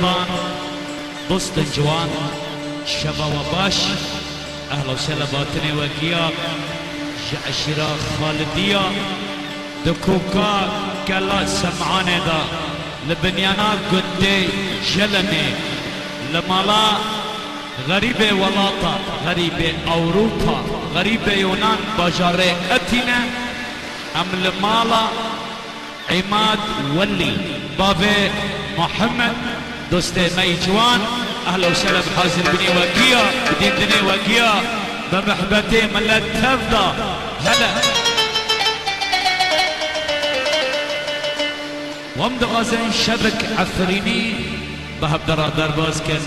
قربان دوست جوان شبا و باش اهل و سهلا باطن وگیا جعشرا خالدیا دکوکا کلا سمعان دا لبنیانا قدی جلنی لمالا غریب ولاطا غریب اوروپا غریب یونان باجار اتینا ام لمالا عماد ولی باب محمد دوست می جوان اهلا وسهلا بحازم بني وقيا بدين بني وقيا بمحبتي ملت تفضى هلا وامد غازين شبك عفريني بهب درادر باز كن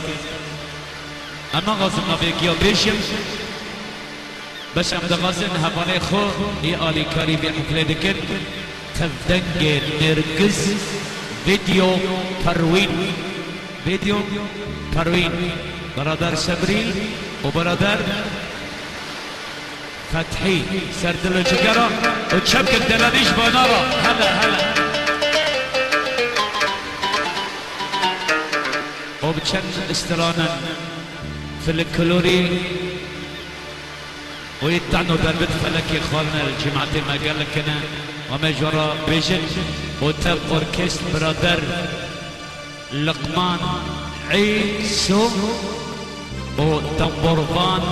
اما غازم نبيكيا بيشم بس امد غازين هباني خو هي آلي كاري بحفلة دكن تفدنگ نرگز فيديو پروين فيديو پروين برادر صبري و برادر فتحي سردل جگرا و چبک دلانيش بانارا هلا و بچند استرانا في الكلوري و يتعنوا دربت فلكي خالنا الجماعة ما قال لكنا وما جرى بيجن و تب اوركست برادر لقمان عيسو و تنبورفان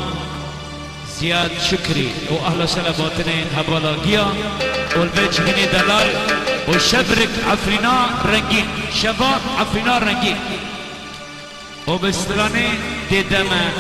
زياد شكري و اهلا وسهلا باطنين هبالاقيا والبيت هني دلال و شبرك عفرينا رنگين شباب عفرينا رنگين و بستراني ددما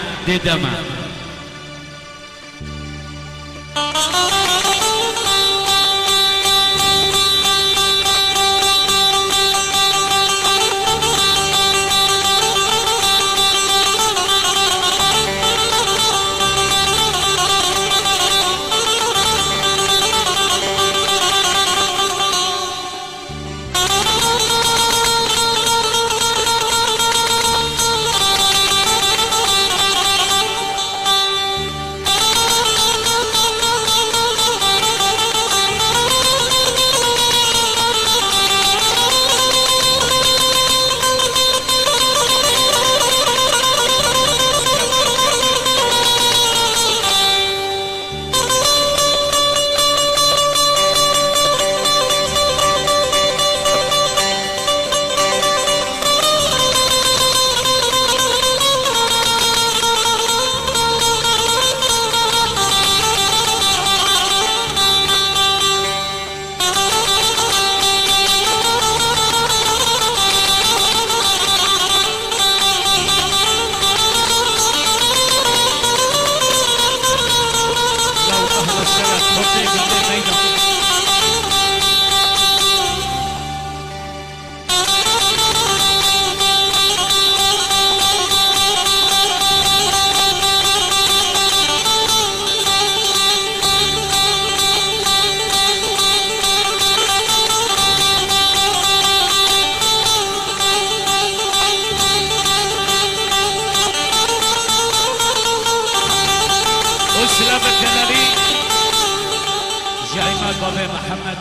بابا محمد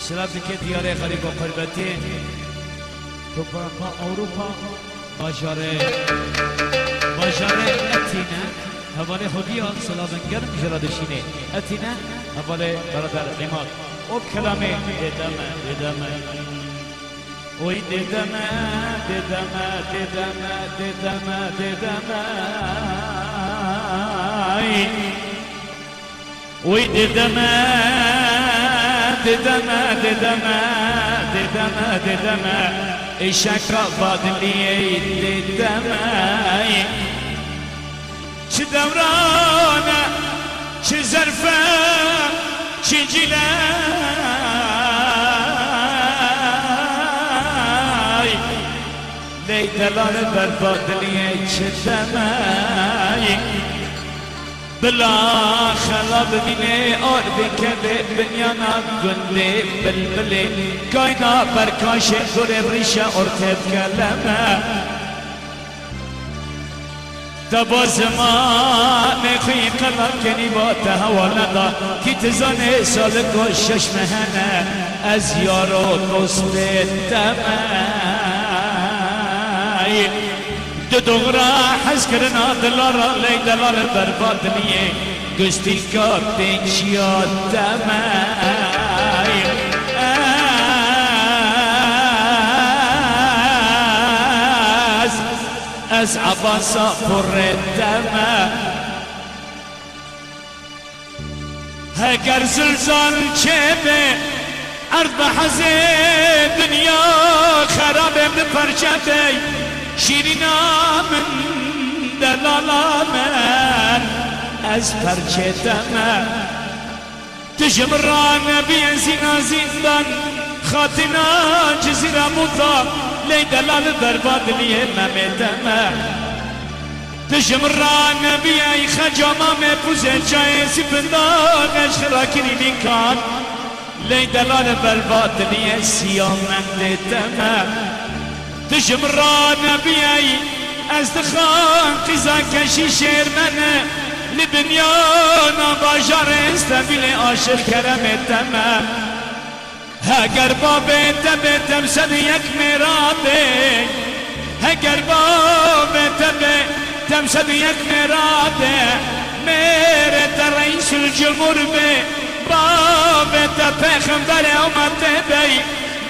سلام بك ديار غريب وقربتين تبرقا أوروبا باجار أتينا هبالي خديا سلام گرم جرادشيني أتينا هبالي برادر عماد وكلامي ددما وي ددما وي ددما إشاكا بادلي ددما چه دورانا چه زرفا چه جلای لی دلال بر بادلي چه دمای بلا خلا ببینه آر بکده بنیانا گنده بلبله کاینا برکاش گره ریشه ارتب کلمه دبا زمان خوی قلب کنی با تهوالندا کی تزانه سال گوشش مهنه از یار و دوست دوغرا حس کرنا دلارا لی دلار برباد نیه گشتی کاتی چیاد دمای از عباسا پر دمه هگر زلزال چه به ارض بحز دنیا خرابه بپرچته شیرینا من دلالا من از پرچه دمه تجمران بین زینا زندان خاطنا جزیره موتا لی دلال برباد لیه ممدمه تجمران بین خجاما مپوزه چای سپندان اشخرا کرینی کان لی دلال برباد لیه سیامند دمه تجمران بین از دخان قیزا کشی شیر منه لبنیانا باجار استبیل عاشق کرم دمه هگر بابه تبه تمسد یک میراده هگر بابه تبه تمسد یک میراده میره در رئیس الجمهور به بابه تبه خمدر امت بی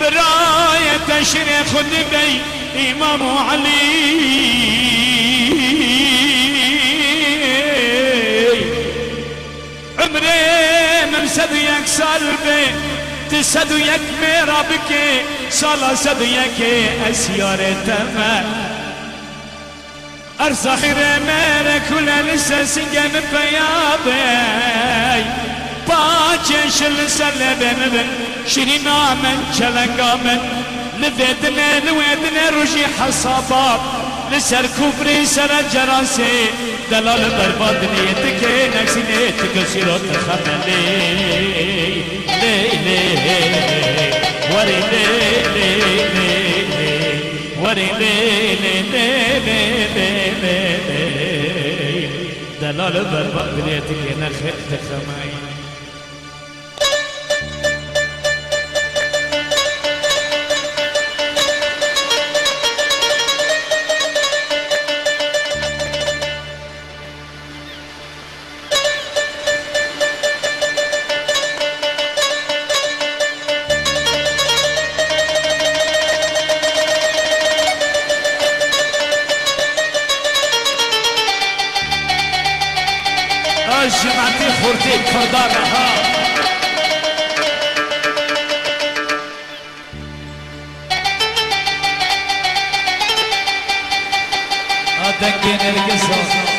برای تشریح خود بی امام علی عمره ممسد یک سال به تسد و یک میرا بکه سالا سد و یک اسیار تمه ارزاخیر میره کل لسه سنگم پیابه باچه شل سلبه مبن شرینا من چلنگا من لویدنه روشی حسابا لسر کفری سر جراسه دلال برباد نیت که نکسی نیت کسی رو تخملی وری دلال برباد نیت که نخیل تخملی جمعتي خورتي كردارها أدقين القصة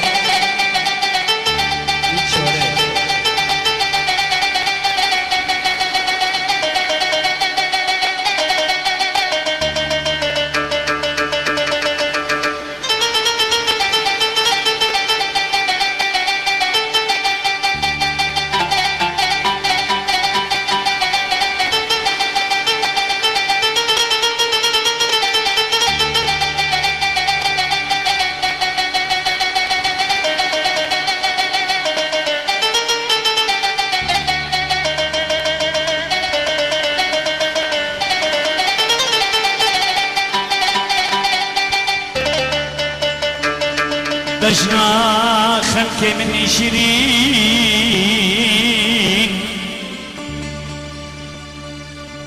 بجنا خلق من شيرين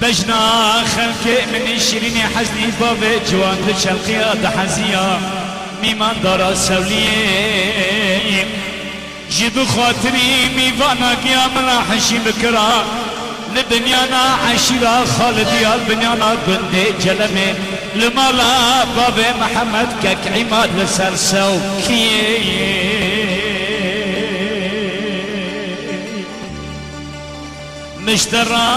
بجنا خلق من شيرين حزني باب جوان شلقيا دحزيا ميمان دارا سوليه جيب خاطري ميوانا قيامنا حشي بكرا لبنيانا عشيرة خالديا البنيانا بندي جلمي لمالا باب محمد كك عماد لسر سوكي مشترى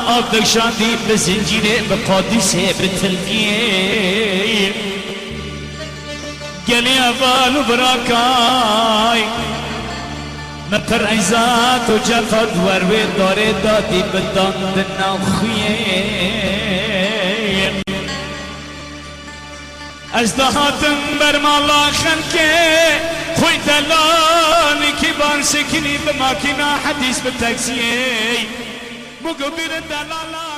أبدك شاندي بزنجيري بقادسي بتلقيه قالي أبالو براكاي مطر عزات و جفت وروی داره دادی بدان دناخیه از دهاتم برمالا خلکه خوی دلانی که بار سکنی به ماکینا حدیث به تکسیه بگو بیر دلالا